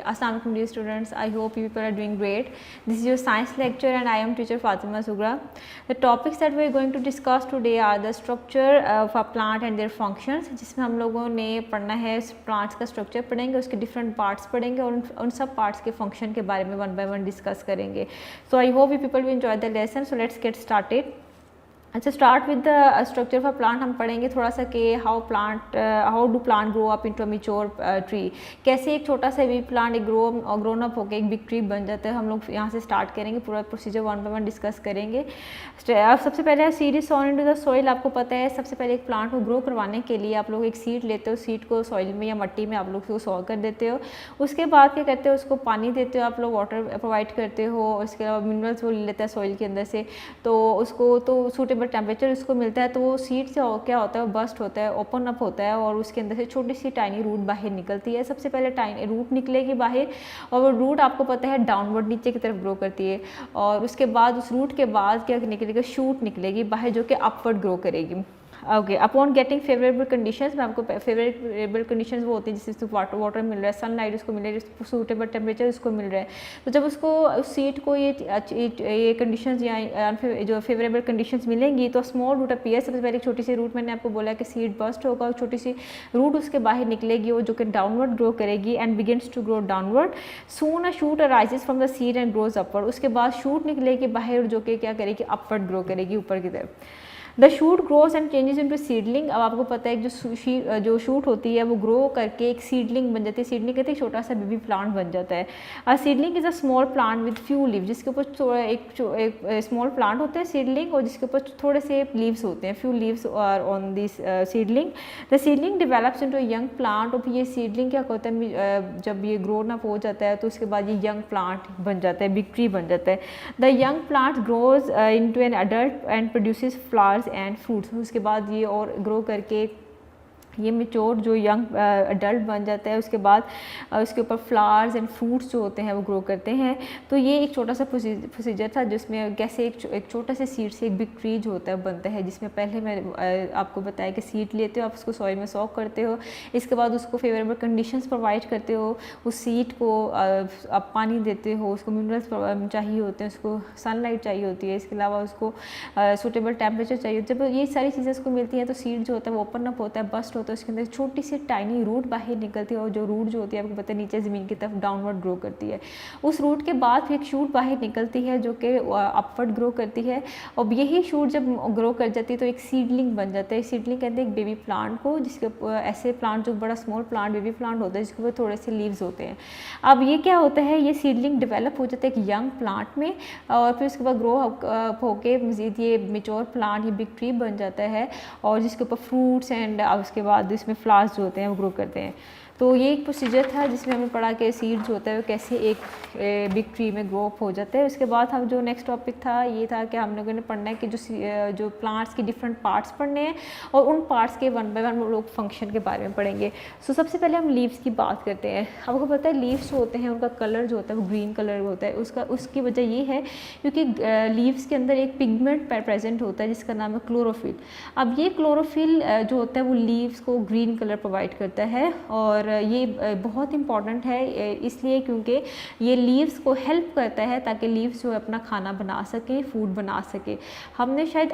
Assalamu alaikum dear students, I hope you people are doing great. This is your science lecture and I am teacher Fatima Sugra. The topics that we are going to discuss today are the structure of a plant and their functions, जिसमें हम लोगों ने पढ़ना है plants का structure पढ़ेंगे, उसके different parts पढ़ेंगे और उन सब पार्ट्स के फंक्शन के बारे में वन बाय वन डिस्कस करेंगे. So I hope you people will enjoy the lesson. So let's get started. अच्छा, start with the structure of a plant. हम पढ़ेंगे थोड़ा सा कि how do plant grow up into a mature tree. कैसे एक छोटा सा भी प्लांट एक ग्रोन अप होकर एक बिग ट्री बन जाता है. हम लोग यहाँ से स्टार्ट करेंगे, पूरा procedure one by one discuss करेंगे. सबसे पहले seed is sown into the soil. आपको पता है सबसे पहले एक प्लांट को ग्रो करवाने के लिए आप लोग एक सीड लेते हो, सीड को सॉइल में या मट्टी में आप लोग उसको सॉ कर देते हो. उसके बाद क्या करते हो, उसको पानी देते हो, आप लोग वाटर प्रोवाइड करते हो. उसके अलावा मिनरल्स वो ले लेता है सॉइल के अंदर से, तो उसको तो सूटेबल टेम्परेचर उसको मिलता है. तो वो सीड से क्या होता है, बस्ट होता है, ओपन अप होता है और उसके अंदर से छोटी सी टाइनी रूट बाहर निकलती है. सबसे पहले टाइनी रूट निकलेगी बाहर और वो रूट आपको पता है डाउनवर्ड नीचे की तरफ ग्रो करती है. और उसके बाद उस रूट के बाद क्या निकलेगा, शूट निकलेगी बाहर जो कि अपवर्ड ग्रो करेगी. Okay, upon getting favourable conditions में आपको फेवरेबल कंडीशंस वो होती है जिससे वाटर मिल रहा है, सनलाइट उसको मिल रहा है, सूटेबल टेम्परेचर उसको मिल रहा है. तो जब उसको उस सीड को ये कंडीशंस या जो फेवरेबल कंडीशंस मिलेंगी तो स्मॉल रूट अपीयर. सबसे पहले एक छोटी सी रूट, मैंने आपको बोला कि सीड बस्ट होगा, छोटी सी रूट उसके बाहर निकलेगी वो जो कि डाउनवर्ड ग्रो करेगी and begins to grow downward. Soon a shoot arises from the seed and grows upward. उसके बाद शूट निकलेगी बाहर जो कि क्या करेगी, अपवर्ड ग्रो करेगी ऊपर की तरफ. The shoot grows and changes into seedling. अब आपको पता है जो शूट होती है वो ग्रो करके एक सीडलिंग बन जाती है. सीडलिंग कहते हैं छोटा सा बेबी प्लांट बन जाता है. A seedling is a small plant with few leave. जिसके ऊपर एक स्मॉल प्लांट होता है सीडलिंग और जिसके ऊपर थोड़े से लीव्स होते हैं, few leaves are on this seedling. The seedling develops into a young plant. और फिर ये सीडलिंग क्या होता है, जब ये ग्रोन अप हो जाता है तो उसके बाद ये यंग प्लांट बन जाता है, बिग ट्री बन जाता है. The young plant grows into an adult and produces flowers and fruits. उसके बाद ये और ग्रो करके ये मेच्योर जो यंग अडल्ट बन जाता है. उसके बाद उसके ऊपर फ्लावर्स एंड फ्रूट्स जो होते हैं वो ग्रो करते हैं. तो ये एक छोटा सा प्रोसीजर था जिसमें कैसे एक छोटा सा सीड से एक बिग ट्री जो होता है बनता है. जिसमें पहले मैं आपको बताया कि सीड लेते हो, आप उसको सॉइल में सॉक करते हो, इसके बाद उसको फेवरेबल कंडीशंस प्रोवाइड करते हो, उस सीड को आप पानी देते हो, उसको मिनरल्स चाहिए होते हैं, उसको सनलाइट चाहिए होती है, इसके अलावा उसको सूटेबल टेम्परेचर चाहिए. जब ये सारी चीज़ें उसको मिलती हैं तो सीड जो होता है वो ओपन अप होता है, बस्ट तो उसके अंदर छोटी सी टाइनी रूट बाहर निकलती है और जो रूट जो होती है आपको पता है नीचे ज़मीन की तरफ डाउनवर्ड ग्रो करती है. उस रूट के बाद फिर एक शूट बाहर निकलती है जो कि अपवर्ड ग्रो करती है. और यही शूट जब ग्रो कर जाती है तो एक सीडलिंग बन जाता है. सीडलिंग कहते हैं एक बेबी प्लांट को, जिसके ऐसे प्लांट जो बड़ा स्मॉल प्लांट बेबी प्लांट होता है जिसके ऊपर थोड़े से लीव्स होते हैं. अब ये क्या होता है, ये सीडलिंग डेवलप हो जाता है एक यंग प्लांट में और फिर उसके बाद ग्रो होके मज़ीद ये मेच्योर प्लांट, ये बिग ट्री बन जाता है और जिसके ऊपर फ्रूट्स एंड उसके बाद इसमें फ्लावर्स जो होते हैं वो ग्रो करते हैं. तो ये एक प्रोसीजर था जिसमें हमने पढ़ा कि सीड जो होता है वो कैसे एक बिग ट्री में ग्रो अप हो जाता है. उसके बाद हम जो नेक्स्ट टॉपिक था ये था कि हम लोगों ने पढ़ना है कि जो प्लांट्स के डिफरेंट पार्ट्स पढ़ने हैं और उन पार्ट्स के वन बाय वन लोग फंक्शन के बारे में पढ़ेंगे. सो सबसे पहले हम लीव्स की बात करते हैं. आपको पता है लीव्स जो होते हैं उनका कलर जो होता है वो ग्रीन कलर होता है. उसकी वजह ये है क्योंकि लीव्स के अंदर एक पिगमेंट प्रेजेंट होता है जिसका नाम है क्लोरोफिल. अब ये क्लोरोफिल जो होता है वो लीव्स को ग्रीन कलर प्रोवाइड करता है और ये बहुत इंपॉर्टेंट है इसलिए क्योंकि ये लीव्स को हेल्प करता है ताकि लीव्स जो है अपना खाना बना सके, फूड बना सके. हमने शायद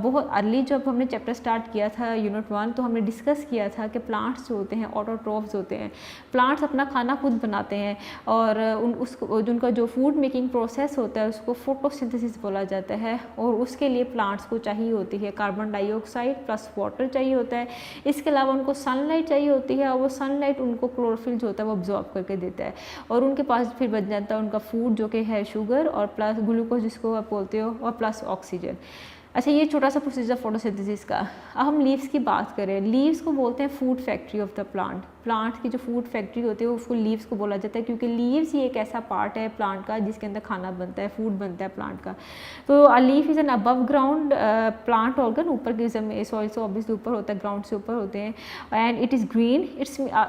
बहुत अर्ली जब हमने चैप्टर स्टार्ट किया था यूनिट 1 तो हमने डिस्कस किया था कि प्लांट्स जो होते हैं ऑटोट्रॉफ्स होते हैं. प्लांट्स अपना खाना खुद बनाते हैं और उनका जो फूड मेकिंग प्रोसेस होता है उसको फोटोसिंथेसिस बोला जाता है और उसके लिए प्लांट्स को चाहिए होती है कार्बन डाइऑक्साइड प्लस वाटर चाहिए होता है. इसके अलावा उनको सनलाइट चाहिए होती है और वो सनलाइट उनको क्लोरोफिल जो होता है वो अब्जॉर्ब करके देता है और उनके पास फिर बच जाता है उनका फूड जो कि है शुगर और प्लस ग्लूकोज जिसको आप बोलते हो और प्लस ऑक्सीजन. अच्छा, ये छोटा सा प्रोसीजर फोटोसिंथेसिस का. अब हम लीव्स की बात करें. लीव्स को बोलते हैं food factory of the plant. Plant की जो फूड फैक्ट्री होती है उसको लीव्स को बोला जाता है क्योंकि लीव्स ही एक ऐसा पार्ट है प्लांट का जिसके अंदर खाना बनता है, फूड बनता है प्लांट का. तो a leaf is an above ground plant organ. ऊपर की जमीन सॉइल से ऑब्वियसली ऊपर होता है, ग्राउंड से ऊपर होते हैं एंड इट इज़ ग्रीन.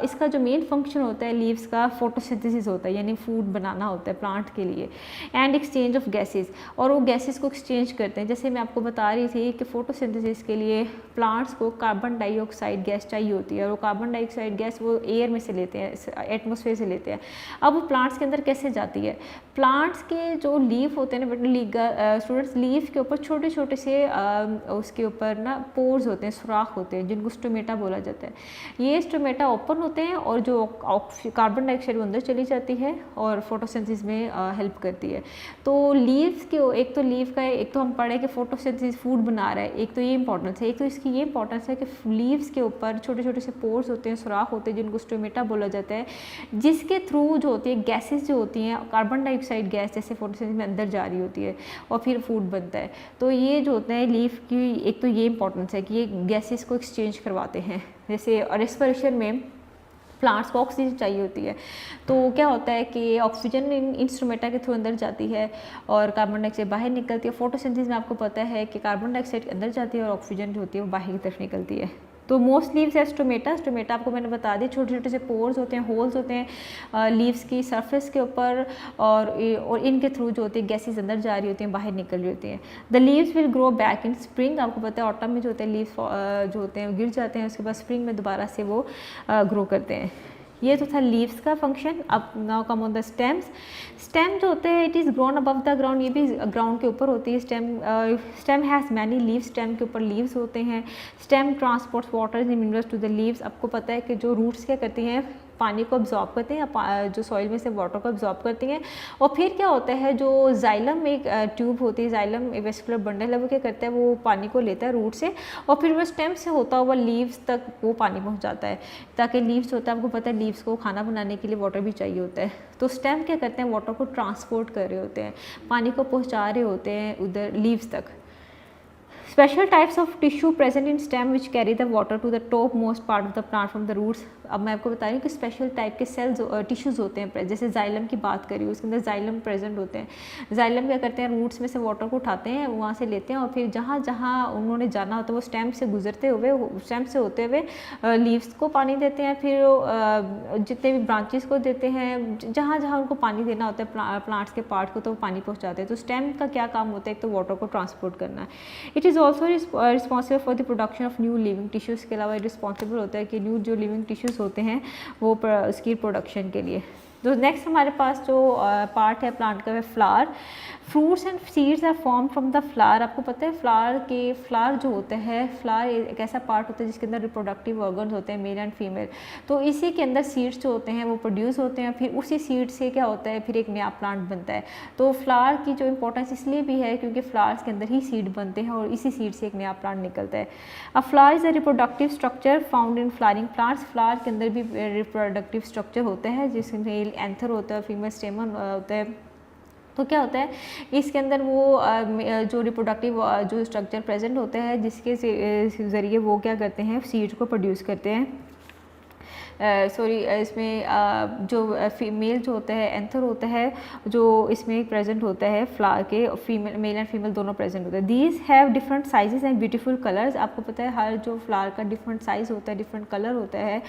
इसका जो मेन फंक्शन होता है लीव्स का फोटोसिंथेसिस होता है यानी फूड बनाना होता है प्लांट के लिए एंड एक्सचेंज ऑफ गैसेज. और वो गैसेज को एक्सचेंज करते हैं. जैसे मैं आपको बता रही थी कि फोटोसिंथेसिस के लिए प्लांट्स को कार्बन डाइऑक्साइड गैस चाहिए होती है और वो कार्बन डाइऑक्साइड गैस वो एयर में से लेते हैं, एटमोसफेयर से लेते हैं। अब वो प्लांट्स के अंदर कैसे जाती है? प्लांट्स के जो लीफ होते हैं ना स्टूडेंट्स, लीफ के ऊपर छोटे छोटे से उसके ऊपर ना पोर्स होते हैं, सुराख होते हैं, जिनको स्टोमेटा बोला जाता है। ये स्टोमेटा ओपन होते हैं और जो कार्बन डाइऑक्साइड वो अंदर चली जाती है और फोटोसिंथेसिस में हेल्प करती है। तो लीव्स के एक तो लीफ का एक तो हम पढ़े कि फोटोसिंथेसिस फूड बना रहा है, एक तो ये इंपॉर्टेंस है। एक तो इसकी ये इंपॉर्टेंस है कि लीव्स के ऊपर छोटे छोटे से पोर्स होते हैं, सुराख होते हैं, जिनको स्टोमेटा बोला जाता है, जिसके थ्रू जो होती है गैसेस जो होती हैं, कार्बन डाइऑक्साइड गैस जैसे फोटोसिंथेसिस में अंदर जा रही होती है और फिर फूड बनता है। तो ये जो होता है लीफ की एक तो ये इंपॉर्टेंस है कि ये गैसेस को एक्सचेंज करवाते हैं। जैसे रेस्पिरेशन में प्लांट्स को ऑक्सीजन चाहिए होती है, तो क्या होता है कि ऑक्सीजन इन स्टोमेटा के थ्रू अंदर जाती है और कार्बन डाइऑक्साइड बाहर निकलती है। फोटोसिंथेसिस में आपको पता है कि कार्बन डाइऑक्साइड अंदर जाती है और ऑक्सीजन जो होती है वो बाहर की तरफ निकलती है। तो मोस्ट लीव्स है स्टोमेटा। स्टोमेटा आपको मैंने बता दी, छोटे छोटे से पोर्स होते हैं, होल्स होते हैं लीव्स की सरफेस के ऊपर, और इनके थ्रू जो होती है गैसेस अंदर जा रही होती हैं, बाहर निकल रही होती हैं। The leaves will grow back in spring. आपको पता है ऑटम में जो होते हैं लीव्स जो होते हैं वो गिर जाते हैं, उसके बाद स्प्रिंग में दोबारा से वो ग्रो करते हैं। ये तो था लीव्स का फंक्शन। अब now come on the stems. Stem जो होते हैं it is grown above the ground, ये भी ग्राउंड के ऊपर होती है। Stem has many leaves, stem के ऊपर लीव्स होते हैं। Stem transports water and minerals to the leaves. आपको पता है कि जो रूट्स क्या करती हैं, पानी को अब्जॉर्ब करते हैं, या जो सॉइल में से वाटर को अब्जॉर्ब करती हैं। और फिर क्या होता है, जो जाइलम एक ट्यूब होती है, जाइलम वेस्कुलर बंडल है, वो क्या करता है, वो पानी को लेता है रूट से और फिर वो स्टेम से होता हुआ लीव्स तक वो पानी पहुंचाता है, ताकि लीव्स होता है, आपको पता है लीव्स को खाना बनाने के लिए वाटर भी चाहिए होता है। तो स्टेम क्या करते हैं, वाटर को ट्रांसपोर्ट कर रहे होते हैं, पानी को पहुँचा रहे होते हैं उधर लीव्स तक। Special types of tissue present in stem which carry the water to the top most part of the plant from the roots। अब मैं आपको बता रही हूँ कि स्पेशल टाइप के सेल्स टिश्यूज़ होते हैं, जैसे जाइलम की बात करी, उसके अंदर जाइलम प्रेजेंट होते हैं। जाइलम क्या करते हैं, रूट्स में से वाटर को उठाते हैं, वहाँ से लेते हैं और फिर जहाँ जहाँ उन्होंने जाना होता है वो स्टेम से गुजरते हुए, स्टेम से होते हुए लीव्स को पानी देते हैं, फिर जितने भी ब्रांचेस को देते हैं, जहाँ जहाँ उनको पानी देना होता है प्लांट्स के पार्ट को, तो पानी पहुँचाते हैं। तो स्टेम का क्या काम होता है, एक तो वाटर को ट्रांसपोर्ट करना है। It is also responsible for the production of new living tissues. के अलावा रिस्पॉन्सिबल होता है कि न्यू जो लिविंग टिश्यूज़ होते हैं वो उसकी प्रोडक्शन के लिए। तो नेक्स्ट हमारे पास जो पार्ट है प्लांट का, है flower. Fruits and seeds are form from the flower. आपको पता है फ्लावर जो होता है, फ्लावर एक ऐसा पार्ट होता है जिसके अंदर रिप्रोडक्टिव ऑर्गन्स होते हैं, मेल एंड फीमेल। तो इसी के अंदर सीड्स जो होते हैं वो प्रोड्यूस होते हैं, फिर उसी सीड से क्या होता है, फिर एक नया प्लांट बनता है। तो फ्लावर की जो इंपॉर्टेंस इसलिए भी है क्योंकि फ्लावर्स के अंदर ही सीड बनते हैं और इसी सीड से एक नया प्लांट निकलता है। अब flower is a reproductive structure found in flowering plants. Flower के अंदर भी रिप्रोडक्टिव स्ट्रक्चर होता है, जिसमें मेल एंथर होता है, फीमेल स्टेमन होता है। तो क्या होता है, इसके अंदर वो जो रिप्रोडक्टिव जो स्ट्रक्चर प्रेजेंट होता है, जिसके ज़रिए वो क्या करते हैं, सीड को प्रोड्यूस करते हैं। इसमें जो फीमेल जो होता है, एंथर होता है, जो इसमें प्रेजेंट होता है फ्लावर के, मेल एंड फीमेल दोनों प्रेजेंट होते हैं। These have different sizes and beautiful colours. आपको पता है हर जो फ्लावर का डिफरेंट साइज होता है, डिफरेंट कलर होता है।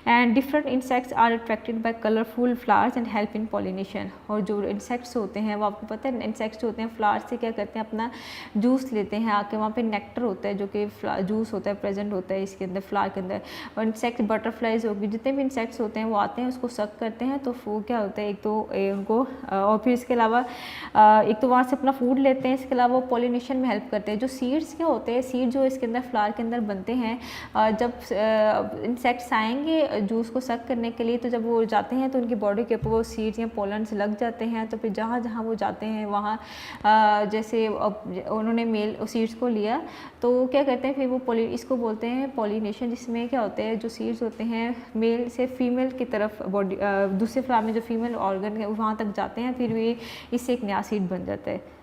And different insects are attracted by colourful flowers and help in pollination. और जो इंसेक्ट्स होते हैं वो आपको पता है, इंसेक्ट्स होते हैं फ्लावर से क्या करते हैं, अपना जूस लेते हैं आके, वहाँ पे नेक्टर होता है जो कि जूस होता है, प्रेजेंट होता है इसके अंदर फ्लावर के अंदर। और इंसेक्ट बटरफ्लाइज होगी, जितने भी इंसेक्ट्स होते हैं वो आते हैं, उसको सक करते हैं, तो वो क्या होता है, एक तो उनको और फिर इसके अलावा एक तो वहाँ से अपना फूड लेते हैं, इसके अलावा वो पॉलिनेशन में हेल्प करते हैं। जो सीड्स क्या होते हैं, सीड जो इसके अंदर फ्लावर के अंदर बनते हैं, जब इंसेक्ट्स आएंगे जूस को सक करने के लिए, तो जब वो जाते हैं तो उनकी बॉडी के ऊपर वो सीड्स या पोलन्स लग जाते हैं। तो फिर जहाँ जहाँ वो जाते हैं वहाँ जैसे उन्होंने मेल सीड्स को लिया, तो क्या करते हैं, फिर वो इसको बोलते हैं पॉलिनेशन, जिसमें क्या होते हैं, जो सीड्स होते हैं मेल से फीमेल की तरफ बॉडी दूसरे फ्लावर में जो फीमेल ऑर्गन है वहाँ तक जाते हैं, फिर वे इससे एक नया सीड बन जाता है।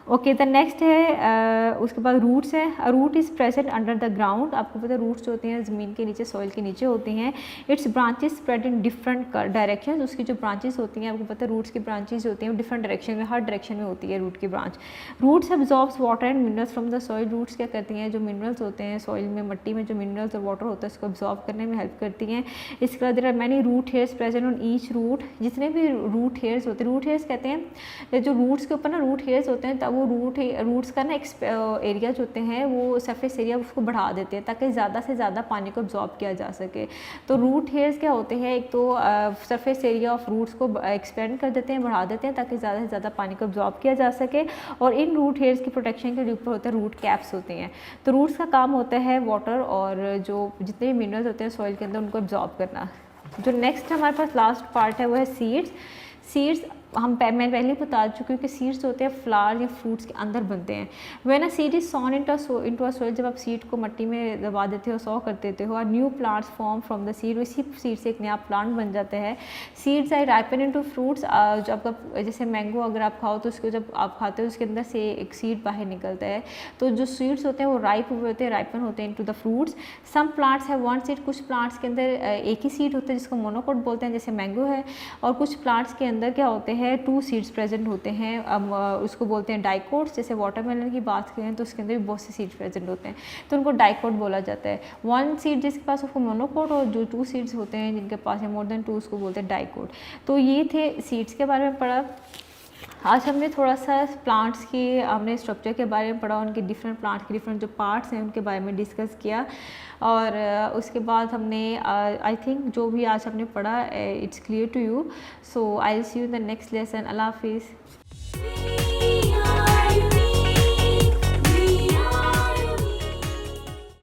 ओके, द नेक्स्ट है उसके बाद रूट्स है। Root is present under the ground. आपको पता है रूट्स होती हैं ज़मीन के नीचे, सॉइल के नीचे होती हैं। It's branches spread in different direction. उसकी जो ब्रांचेस होती हैं, आपको पता है रूट्स की ब्रांचेस होती हैं डिफरेंट डायरेक्शन में, हर डायरेक्शन में होती है रूट की branch. Roots absorbs water and minerals from the soil. Roots क्या करती हैं, जो मिनरल्स होते हैं सॉइल में, मिट्टी में जो मिनरल्स और वाटर होता है उसको एब्जॉर्ब करने में हेल्प करती हैं। इसके बाद there are many root hairs present on each root. जितने भी रूट हेयर्स होते हैं, रूट हेयर्स कहते हैं जो रूट्स के ऊपर ना रूट हेयर्स होते हैं, तब वो रूट्स का ना एरिया जो होते हैं वो सरफेस एरिया उसको बढ़ा देते हैं ताकि ज़्यादा से ज़्यादा पानी को अब्जॉर्ब किया जा सके। तो रूट हेयर्स क्या होते हैं, एक तो सरफेस एरिया ऑफ रूट्स को एक्सपेंड कर देते हैं, बढ़ा देते हैं ताकि ज़्यादा से ज़्यादा पानी को अब्जॉर्ब किया जा सके। और इन रूट हेयर्स की प्रोटेक्शन के ऊपर होते हैं रूट कैप्स होते हैं। तो रूट्स का काम होता है वाटर और जो जितने भी मिनरल्स होते हैं सॉइल के अंदर उनको अब्जॉर्ब करना। जो नेक्स्ट हमारे पास लास्ट पार्ट है वो है सीड्स। सीड्स मैं पहले ही बता चुकी हूँ कि सीड्स होते हैं फ्लावर या फ्रूट्स के अंदर बनते हैं। When a seed is sown into a soil, जब आप सीड को मिट्टी में दबा देते हो, सॉ कर देते हो, और new plants form from the seed, इसी सीड से एक नया प्लांट बन जाता है। Seeds are ripen into fruits. जब आप जैसे मैंगो अगर आप खाओ तो उसको जब आप खाते हो उसके अंदर से एक सीड बाहर निकलता है। तो जो सीड्स होते हैं वो राइप हुए होते हैं, राइपन होते हैं into the fruits. Some plants have one seed, कुछ प्लांट्स के अंदर एक ही सीड होता है जिसको मोनोकोट बोलते हैं, जैसे मैंगो है। और कुछ प्लांट्स के अंदर क्या होते हैं, 2 सीड्स प्रेजेंट होते हैं। अब उसको बोलते हैं डाइकोट्स। जैसे वाटरमेलन की बात करें तो उसके अंदर भी बहुत से सीड्स प्रेजेंट होते हैं, तो उनको डाइकोट बोला जाता है। 1 सीड जिसके पास उसको मोनोकोट, और जो 2 सीड्स होते हैं जिनके पास है मोर देन 2 उसको बोलते हैं डाइकोट। तो ये थे सीड्स के बारे में पढ़ा। आज हमने थोड़ा सा प्लांट्स की हमने स्ट्रक्चर के बारे में पढ़ा, उनके डिफरेंट प्लांट्स के डिफरेंट जो पार्ट्स हैं उनके बारे में डिस्कस किया। और उसके बाद हमने आई थिंक जो भी आज हमने पढ़ा it's clear to you. So I will see you in the next lesson. Allah हाफिज़।